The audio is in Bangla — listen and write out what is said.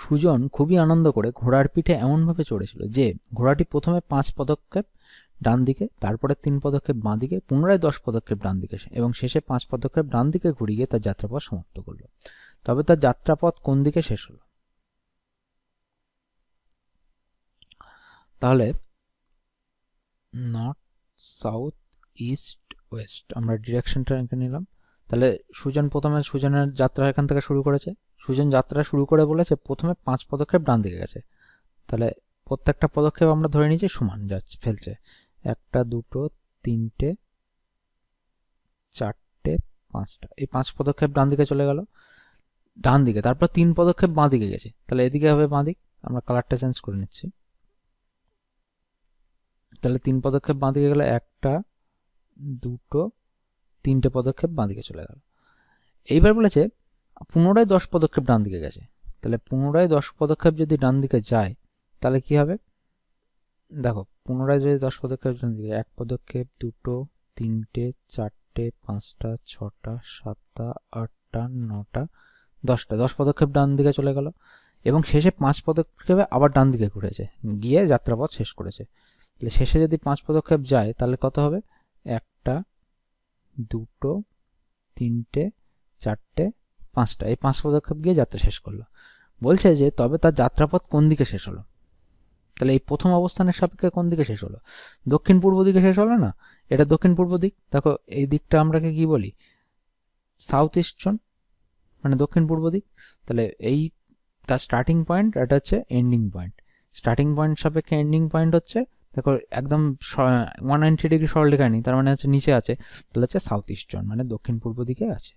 সুজন খুবই আনন্দ করে ঘোড়ার পিঠে এমনভাবে চড়েছিল যে ঘোড়াটি প্রথমে 5 পদক্ষেপ ডান দিকে, তারপরে 3 পদক্ষেপ বাঁ দিকে, পুনরায় 10 পদক্ষেপ ডান দিকে এবং শেষে 5 পদক্ষেপ ডান দিকে ঘুরিয়ে তার যাত্রাপথ সমাপ্ত করল। তবে তার যাত্রাপথ কোন দিকে শেষ হলো? তাহলে নর্থ, সাউথ, ইস্ট, ওয়েস্ট, আমরা ডিরেকশনটা এঁকে নিলাম। তাহলে সুজন প্রথমে সুজনের যাত্রা এখান থেকে শুরু করেছে। সুজন যাত্রা শুরু করে বলেছে প্রথমে 5 পদক্ষেপ ডান দিকে গেছে। তাহলে প্রত্যেকটা পদক্ষেপ আমরা ধরে নিয়েছি সমান যাচ্ছে, ফেলছে 1 2 3 4 5টা। এই 5 পদক্ষেপ ডান দিকে চলে গেল, ডান দিকে। তারপর 3 পদক্ষেপ বাঁ দিকে গেছে, তাহলে এদিকে হবে বাঁ দিক। আমরা কালারটা চেঞ্জ করে নিচ্ছি। তাহলে 3 পদক্ষেপ বাঁ দিকে গেলে 1 2 3টে পদক্ষেপ বাঁ দিকে চলে গেল। এইবার বলেছে পুনরায় 10 পদক্ষেপ ডান দিকে গেছে। তাহলে পুনরায় 10 পদক্ষেপ যদি ডান দিকে যায় তাহলে কি হবে? দেখো পুনরায় যদি 10 পদক্ষেপ ডান দিকে, 1 পদক্ষেপ, 2 3 4 5টা 6টা 7টা 8টা 9টা 10টা, 10 পদক্ষেপ ডান দিকে চলে গেল এবং শেষে 5 পদক্ষেপে আবার ডান দিকে ঘুরেছে, গিয়ে যাত্রাপথ শেষ করেছে। তাহলে শেষে যদি 5 পদক্ষেপ যায় তাহলে কত হবে? 1 2 3 4 5টা, এই 5 পদক্ষেপ গিয়ে যাত্রা শেষ করলো। বলছে যে তবে তার যাত্রাপথ কোন দিকে শেষ হলো? তাহলে এই প্রথম অবস্থানের সাপেক্ষে কোন দিকে শেষ হলো? দক্ষিণ পূর্ব দিকে শেষ হলো না? এটা দক্ষিণ পূর্ব দিক। দেখো এই দিকটা আমরা কি বলি? সাউথ ইস্ট জোন, মানে দক্ষিণ পূর্ব দিক। তাহলে এই তার স্টার্টিং পয়েন্ট, এটা হচ্ছে এন্ডিং পয়েন্ট। স্টার্টিং পয়েন্ট সাপেক্ষে এন্ডিং পয়েন্ট হচ্ছে, দেখো একদম 190 ডিগ্রি সরলরেখায় নেই, তার মানে হচ্ছে নিচে আছে, তাহলে হচ্ছে সাউথ ইস্ট জোন, মানে দক্ষিণ পূর্ব দিকে আছে।